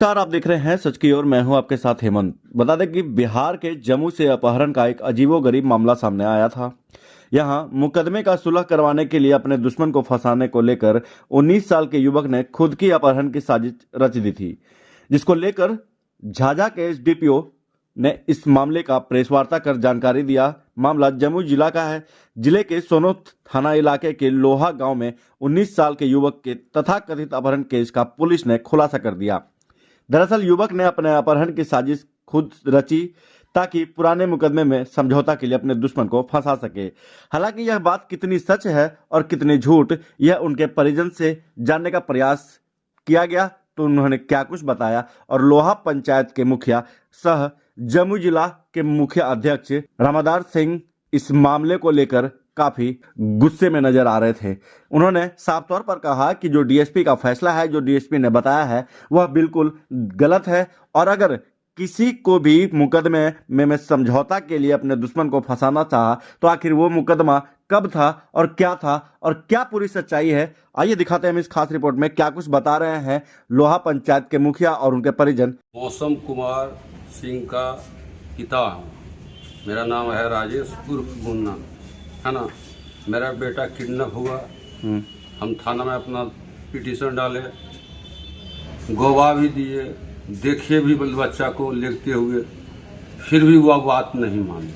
नमस्कार, आप देख रहे हैं सच की ओर। मैं हूं आपके साथ हेमंत। बता दें कि बिहार के जम्मू से अपहरण का एक अजीबोगरीब मामला सामने आया था। यहां मुकदमे का सुलह करवाने के लिए अपने दुश्मन को फंसाने को लेकर 19 साल के युवक ने खुद की अपहरण की साजिश रच दी थी, जिसको लेकर झाझा के एसडीपीओ ने इस मामले का प्रेस वार्ता कर जानकारी दिया। मामला जम्मू जिला का है। जिले के सोनो थाना इलाके के लोहा गांव में 19 साल के युवक के तथाकथित अपहरण केस का पुलिस ने खुलासा कर दिया। दरअसल युवक ने अपने अपहरण की साजिश खुद रची ताकि पुराने मुकदमे में समझौता के लिए अपने दुश्मन को फंसा सके। हालांकि यह बात कितनी सच है और कितनी झूठ, यह उनके परिजन से जानने का प्रयास किया गया तो उन्होंने क्या कुछ बताया। और लोहा पंचायत के मुखिया सह जम्मू जिला के मुख्य अध्यक्ष रामादार सिंह इस मामले को लेकर काफी गुस्से में नजर आ रहे थे। उन्होंने साफ तौर पर कहा कि जो डीएसपी का फैसला है, जो डीएसपी ने बताया है, वह बिल्कुल गलत है। और अगर किसी को भी मुकदमे में समझौता के लिए अपने दुश्मन को फंसाना चाहा तो आखिर वो मुकदमा कब था और क्या पूरी सच्चाई है, आइए दिखाते हैं हम इस खास रिपोर्ट में क्या कुछ बता रहे हैं लोहा पंचायत के मुखिया और उनके परिजन। मौसम कुमार सिंह का पिता हूँ। मेरा नाम है राजेश उर्फ मुन्ना, है ना। मेरा बेटा किडनैप हुआ। हम थाना में अपना पिटीशन डाले, गवाह भी दिए, देखे भी बच्चा को लेते हुए, फिर भी वह बात नहीं मानी।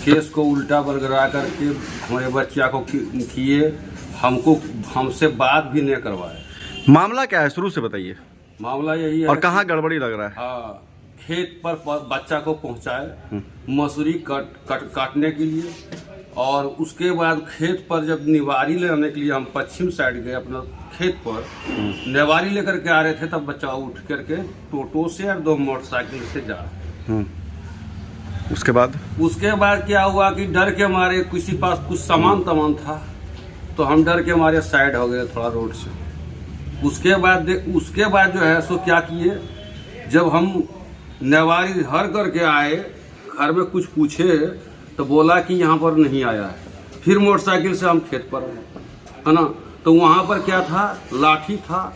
केस को उल्टा बरगरा करके हमारे बच्चा को किए, हमसे बात भी नहीं करवाए। मामला क्या है, शुरू से बताइए। मामला यही है। और कहाँ गड़बड़ी लग रहा है? हाँ, खेत पर बच्चा को पहुंचाए मसूरी काटने के लिए, और उसके बाद खेत पर जब निवारी लेने के लिए हम पश्चिम साइड गए अपना खेत पर, निवारी लेकर के आ रहे थे, तब बच्चा उठ करके टोटो से और 2 मोटरसाइकिल से जा रहे। उसके बाद क्या हुआ कि डर के मारे, किसी पास कुछ सामान था तो हम डर के मारे साइड हो गए थोड़ा रोड से। उसके बाद जो है सो क्या किए, जब हम नेवारी हर करके आए, घर में कुछ पूछे तो बोला कि यहाँ पर नहीं आया है। फिर मोटरसाइकिल से हम खेत पर आए, है ना। तो वहाँ पर क्या था, लाठी था,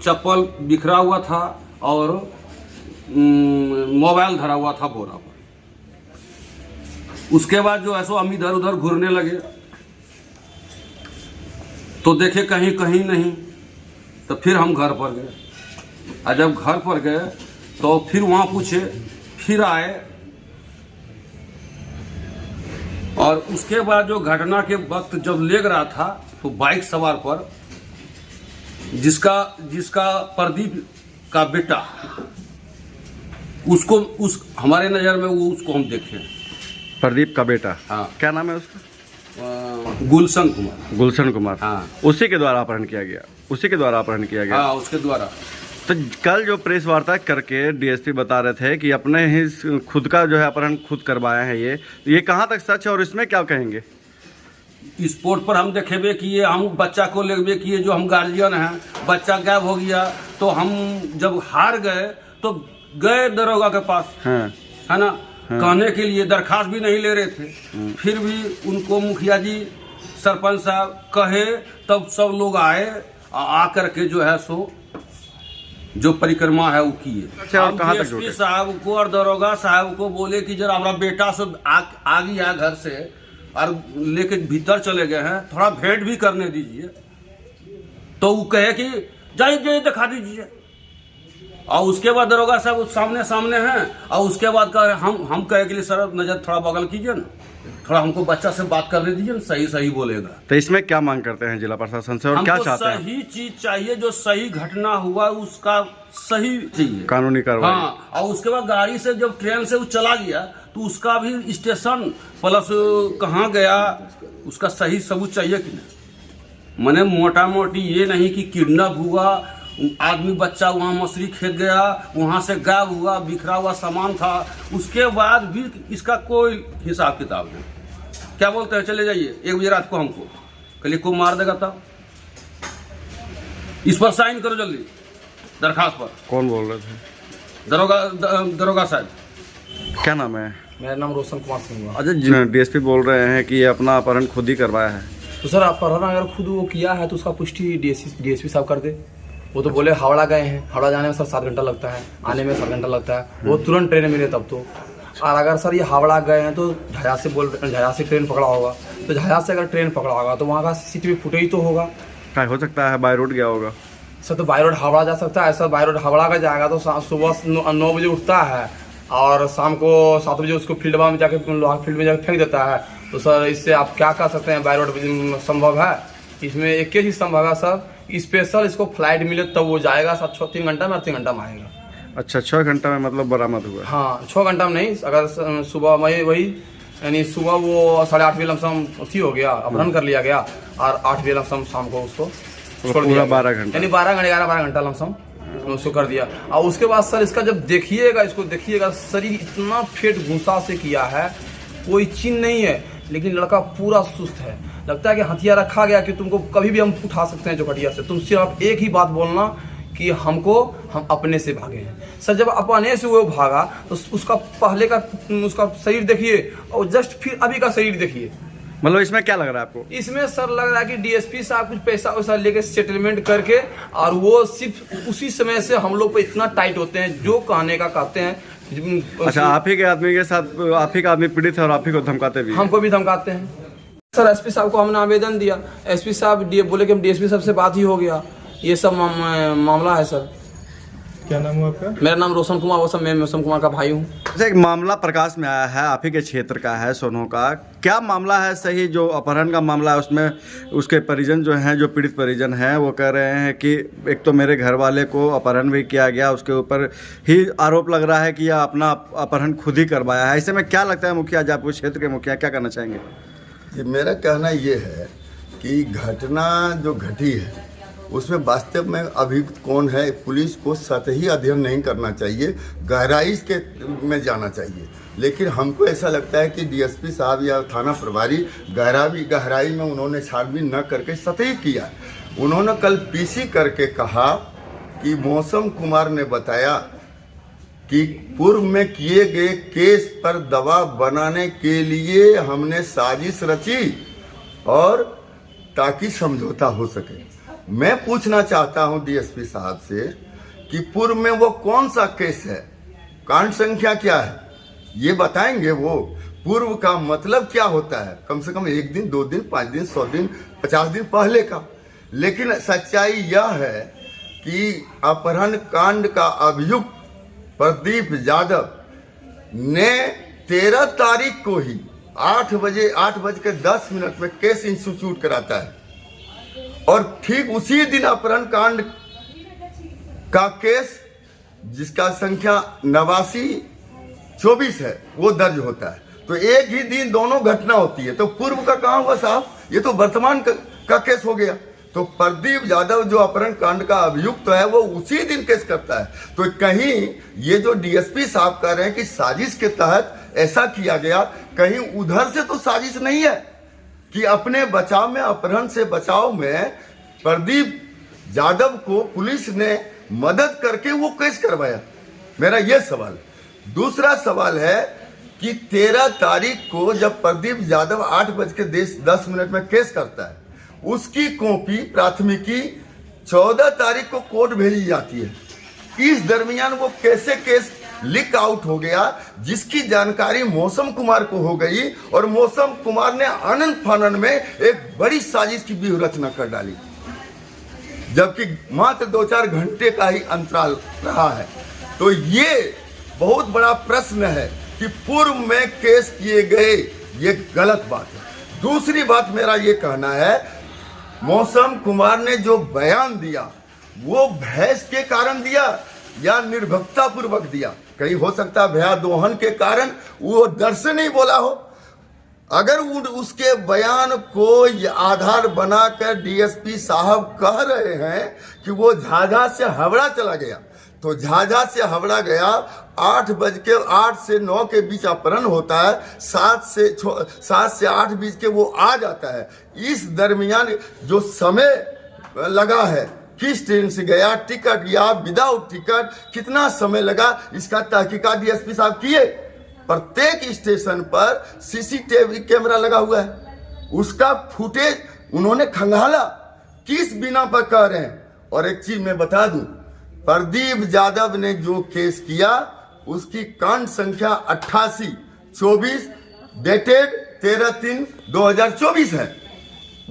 चप्पल बिखरा हुआ था और मोबाइल धरा हुआ था बोरा पर। उसके बाद जो है सो हम इधर उधर घूरने लगे तो देखे कहीं नहीं, तो फिर हम घर पर गए। और जब घर पर गए तो फिर वहाँ पूछे, फिर आए। और उसके बाद जो घटना के वक्त जब ले रहा था तो बाइक सवार पर जिसका प्रदीप का बेटा, उस हमारे नज़र में उसको हम देखे। प्रदीप का बेटा? हाँ। क्या नाम है उसका? गुलशन कुमार। हाँ। उसी के द्वारा अपहरण किया गया? हाँ, उसके द्वारा। तो कल जो प्रेस वार्ता करके डीएसपी बता रहे थे कि अपने ही खुद का जो है अपहरण खुद करवाया है, ये कहाँ तक सच है और इसमें क्या कहेंगे? स्पोर्ट पर हम देखेबे किए, हम बच्चा को लेबे किए, जो हम गार्जियन हैं, बच्चा गायब हो गया तो हम जब हार गए तो गए दरोगा के पास, हाँ। है ना। हाँ। कहने के लिए दरखास्त भी नहीं ले रहे थे। फिर भी उनको मुखिया जी, सरपंच साहब कहे, तब सब लोग आए, आकर के जो है सो जो परिक्रमा है वो किए। डीएसपी साहब को और दरोगा साहब को बोले कि जरा हमारा बेटा से आ गया घर से और लेके भीतर चले गए हैं, थोड़ा भेंट भी करने दीजिए। तो वो कहे कि जाइए दिखा दीजिए। और उसके बाद दरोगा साहब सामने हैं, और उसके बाद कह हम कहे के लिए सर नजर थोड़ा बगल कीजिए ना, थोड़ा हमको बच्चा से बात करने दीजिए ना, सही बोलेगा। तो इसमें क्या मांग करते हैं जिला प्रशासन से और क्या चाहते हैं? सही चीज चाहिए, जो सही घटना हुआ उसका सही चाहिए, कानूनी कार्रवाई। हाँ। और उसके बाद गाड़ी से जब ट्रेन से वो चला गया तो उसका भी स्टेशन प्लस कहाँ गया उसका सही सबूत चाहिए कि नहीं। मैंने मोटा मोटी ये नहीं कि किडनैप हुआ, आदमी बच्चा वहाँ मसूरी खेत गया, वहाँ से गायब हुआ, बिखरा हुआ सामान था, उसके बाद भी इसका कोई हिसाब किताब नहीं। क्या बोलते हैं, चले जाइए 1 बजे रात को हमको, कल को मार देगा तब। इस पर साइन करो जल्दी दरखास्त पर। कौन बोल रहे थे? दरोगा साहब। क्या नाम है? मेरा नाम रोशन कुमार सिंह हुआ। अच्छा, डीएसपी बोल रहे हैं कि ये अपना अपहरण खुद ही करवाया है। तो सर अपहरण अगर खुद वो किया है तो उसका पुष्टि डीएसपी साहब कर दे। वो तो बोले हावड़ा गए हैं, हावड़ा जाने में सर 7 घंटा लगता है, आने में 7 घंटा लगता है। वो तुरंत ट्रेन मिले तब तो। और अगर सर ये हावड़ा गए हैं तो झाझा से ट्रेन पकड़ा होगा, तो झाझा से अगर ट्रेन पकड़ा होगा तो वहाँ का CCTV फुटेज तो होगा। क्या हो सकता है बाय रोड गया होगा सर, तो बाई रोड हावड़ा जा सकता है सर। बाई रोड हावड़ा का जाएगा तो सुबह 9 बजे उठता है और शाम को 7 बजे उसको फील्ड में जाके फील्ड में जाकर फेंक देता है। तो सर इससे आप क्या कर सकते हैं, बाई रोड संभव है? इसमें एक ही संभव है सर, स्पेशल इसको फ्लाइट मिले तब वो जाएगा सर। 3 घंटा में 3 घंटा में आएगा। अच्छा 6 घंटा में मतलब बरामद हुआ? हाँ 6 घंटा में नहीं, अगर सुबह वही यानी सुबह वो 8:30 बजे लमसम अथी हो गया, अपहरण कर लिया गया और 8 बजे लमसम शाम को उसको छोड़ दिया, 12 घंटा, यानी 12 घंटा लमसम उसको कर दिया। और उसके बाद सर इसका जब इसको देखिएगा शरीर इतना फेट घुसा से किया है, कोई चिन्ह नहीं है, लेकिन लड़का पूरा सुस्त है। लगता है कि हथियार रखा गया कि तुमको कभी भी हम उठा सकते हैं चौखटिया से, तुम सिर्फ एक ही बात बोलना कि हम अपने से भागे हैं। सर जब अपने से वो भागा तो उसका पहले का उसका शरीर देखिए और जस्ट फिर अभी का शरीर देखिए। मतलब इसमें क्या लग रहा है आपको? इसमें सर लग रहा है कि DSP साहब कुछ पैसा वैसा लेके सेटलमेंट करके, और वो सिर्फ उसी समय से हम लोग पे इतना टाइट होते हैं, जो कहने का कहते हैं। अच्छा, आप ही के आदमी के साथ आप ही का आदमी पीड़ित है और आप ही को धमकाते भी? हमको भी धमकाते हैं सर। SP साहब को हमने आवेदन दिया, SP साहब बोले कि हम DSP साहब से बात ही हो गया, ये सब मामला है सर। क्या नाम हुआ आपका? मेरा नाम रोशन कुमार, वो सब मैं रोशन कुमार का भाई हूँ। अच्छा, एक मामला प्रकाश में आया है, आप ही के क्षेत्र का है, सोनो का। क्या मामला है सही जो अपहरण का मामला है? उसमें उसके परिजन जो हैं, जो पीड़ित परिजन हैं, वो कह रहे हैं कि एक तो मेरे घर वाले को अपहरण भी किया गया, उसके ऊपर ही आरोप लग रहा है कि यह अपना अपहरण खुद ही करवाया है। ऐसे में क्या लगता है मुखिया, जब आपके क्षेत्र के मुखिया क्या करना चाहेंगे? जी, मेरा कहना ये है कि घटना जो घटी है उसमें वास्तव में अभियुक्त कौन है, पुलिस को सतही अध्ययन नहीं करना चाहिए, गहराई के में जाना चाहिए। लेकिन हमको ऐसा लगता है कि DSP साहब या थाना प्रभारी गहराई में उन्होंने छानबीन न करके सतही किया। उन्होंने कल PC करके कहा कि मौसम कुमार ने बताया कि पूर्व में किए गए केस पर दबाव बनाने के लिए हमने साजिश रची और ताकि समझौता हो सके। मैं पूछना चाहता हूं DSP साहब से कि पूर्व में वो कौन सा केस है, कांड संख्या क्या है, ये बताएंगे वो। पूर्व का मतलब क्या होता है, कम से कम 1 दिन, 2 दिन, 5 दिन, 100 दिन, 50 दिन पहले का। लेकिन सच्चाई यह है कि अपहरण कांड का अभियुक्त प्रदीप यादव ने 13 तारीख को ही 8:10 में केस इंस्टीट्यूट कराता है और ठीक उसी दिन अपहरण कांड का केस जिसका संख्या 89-24 है वो दर्ज होता है। तो एक ही दिन दोनों घटना होती है, तो पूर्व का कहाँ हुआ साहब? ये तो वर्तमान का केस हो गया। तो प्रदीप यादव जो अपहरण कांड का अभियुक्त है वो उसी दिन केस करता है। तो कहीं ये जो DSP साहब कह रहे हैं कि साजिश के तहत ऐसा किया गया, कहीं उधर से तो साजिश नहीं है कि अपने बचाव में, अपहरण से बचाव में प्रदीप यादव को पुलिस ने मदद करके वो केस करवाया। मेरा ये सवाल। दूसरा सवाल है कि 13 तारीख को जब प्रदीप यादव 8:10 में केस करता है, उसकी कॉपी प्राथमिकी 14 तारीख को कोर्ट भेजी जाती है। इस दरमियान वो कैसे केस लीक आउट हो गया, जिसकी जानकारी मौसम कुमार को हो गई और मौसम कुमार ने आनंद फानन में एक बड़ी साजिश की व्यूह रचना कर डाली, जबकि मात्र 2-4 घंटे का ही अंतराल रहा है। तो ये बहुत बड़ा प्रश्न है कि पूर्व में केस किए गए, ये गलत बात है। दूसरी बात मेरा ये कहना है, मौसम कुमार ने जो बयान दिया वो भैंस के कारण दिया या निर्भरता पूर्वक दिया? कहीं हो सकता है भयादोहन के कारण वो डर से नहीं बोला हो। अगर उसके बयान को आधार बनाकर DSP साहब कह रहे हैं कि वो झाझा से हावड़ा चला गया, तो झाझा से हावड़ा गया, 8 से 9 के बीच अपहरण होता है, 7 से 8 बीच के वो आ जाता है। इस दरमियान जो समय लगा है, किस ट्रेन से गया, टिकट या विदाउट टिकट, कितना समय लगा, इसका तहकीकात DSP साहब किए। प्रत्येक स्टेशन पर CCTV कैमरा लगा हुआ है, उसका फुटेज उन्होंने खंगाला। किस बिना पर कह रहे हैं? और एक चीज मैं बता दूं, प्रदीप यादव ने जो केस किया उसकी कांड संख्या 88-24 डेटेड 13/3/2024 है।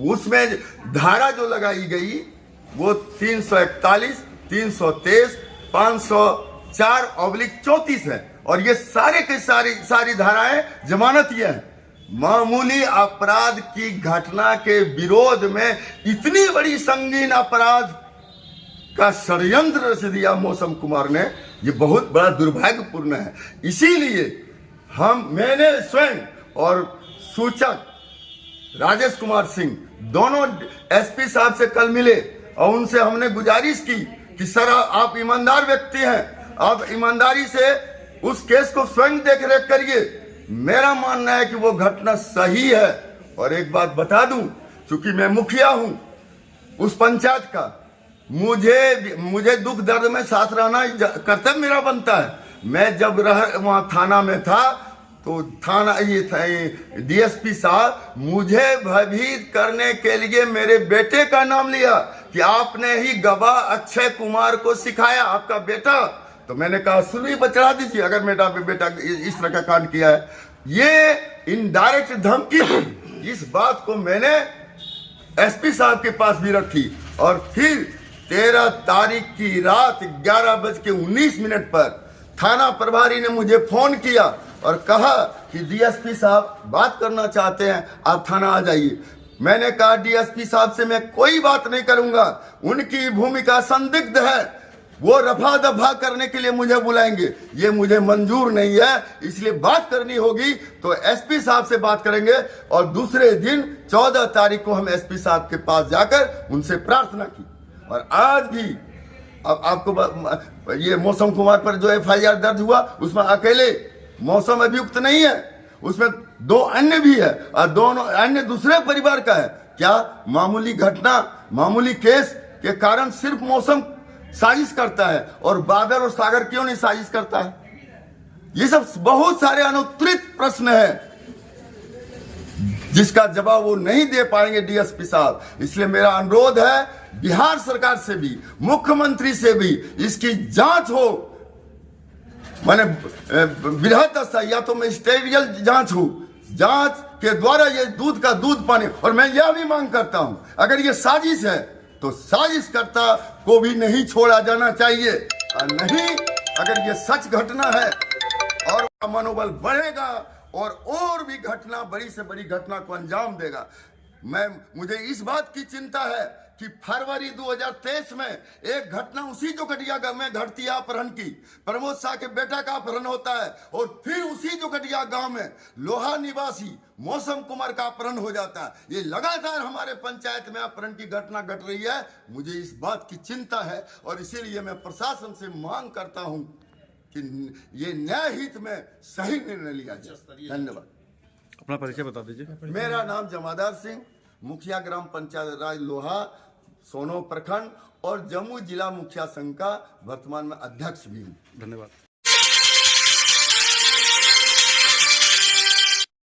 उसमें धारा जो लगाई गई वो 341, 323, 504/34 है और ये सारे के सारी धाराएं जमानती हैं। मामूली अपराध की घटना के विरोध में इतनी बड़ी संगीन अपराध का षड्यंत्र रच दिया मौसम कुमार ने, ये बहुत बड़ा दुर्भाग्यपूर्ण है। इसीलिए मैंने स्वयं और सूचक राजेश कुमार सिंह दोनों एसपी साहब से कल मिले और उनसे हमने गुजारिश की कि सर आप ईमानदार व्यक्ति हैं, आप ईमानदारी से उस केस को स्वयं देख रेख करिए। मेरा मानना है कि वो घटना सही है। और एक बात बता दूं, चूंकि मैं मुखिया हूं उस पंचायत का, मुझे दुख दर्द में साथ रहना कर्तव्य मेरा बनता है। मैं जब वहां थाना में था तो थाना डीएसपी साहब मुझे भयभीत करने के लिए मेरे बेटे का नाम लिया कि आपने ही गवाह अक्षय कुमार को सिखाया, आपका बेटा। तो मैंने कहा सुनी बचड़ा दीजिए अगर मेरा बेटा इस तरह का कांड किया है। ये इनडायरेक्ट धमकी थी। इस बात को मैंने एसपी साहब के पास भी रखी और फिर 13 तारीख की रात 11:19 पर थाना प्रभारी ने मुझे फोन किया और कहा कि डीएसपी साहब बात करना चाहते हैं, आप थाना आ जाइए। मैंने कहा डीएसपी साहब से मैं कोई बात नहीं करूंगा, उनकी भूमिका संदिग्ध है, वो रफा दफा करने के लिए मुझे बुलाएंगे, ये मुझे मंजूर नहीं है। इसलिए बात करनी होगी तो एसपी साहब से बात करेंगे। और दूसरे दिन 14 तारीख को हम एसपी साहब के पास जाकर उनसे प्रार्थना की। और आज भी अब आपको ये मौसम कुमार पर जो एफआईआर दर्ज हुआ उसमें अकेले मौसम अभियुक्त नहीं है, उसमें 2 अन्य भी है और दोनों अन्य दूसरे परिवार का है। क्या मामूली घटना, मामूली केस के कारण सिर्फ मौसम साजिश करता है और बादल और सागर क्यों नहीं साजिश करता है? ये सब बहुत सारे अनुत्तरित प्रश्न है जिसका जवाब वो नहीं दे पाएंगे डीएसपी साहब। इसलिए मेरा अनुरोध है बिहार सरकार से भी, मुख्यमंत्री से भी इसकी जांच हो। माने बृहत स्तर या तो मिनिस्टेरियल जांच हो, जांच के द्वारा ये दूध का दूध पानी। और मैं यह भी मांग करता हूं अगर ये साजिश है तो साजिशकर्ता को भी नहीं छोड़ा जाना चाहिए, और नहीं अगर ये सच घटना है और मनोबल बढ़ेगा और भी घटना, बड़ी से बड़ी घटना को अंजाम देगा। मुझे इस बात की चिंता है कि फरवरी 2023 में एक घटना उसी जोगटिया में घटती है अपहरण की, प्रमोद शाह के बेटा का अपहरण होता है और फिर उसी जोगटिया गांव में लोहा निवासी मौसम कुमार का अपहरण हो जाता है। ये लगातार हमारे पंचायत में अपहरण की घटना घट रही है। मुझे इस बात की चिंता है और इसीलिए मैं प्रशासन से मांग करता हूं कि ये न्याय हित में सही निर्णय लिया जाए। धन्यवाद। अपना परिचय बता दीजिए। मेरा नाम जमादार सिंह, मुखिया ग्राम पंचायत राज लोहा, सोनो प्रखंड और जम्मू जिला मुखिया संघ का वर्तमान में अध्यक्ष भी हूँ। धन्यवाद।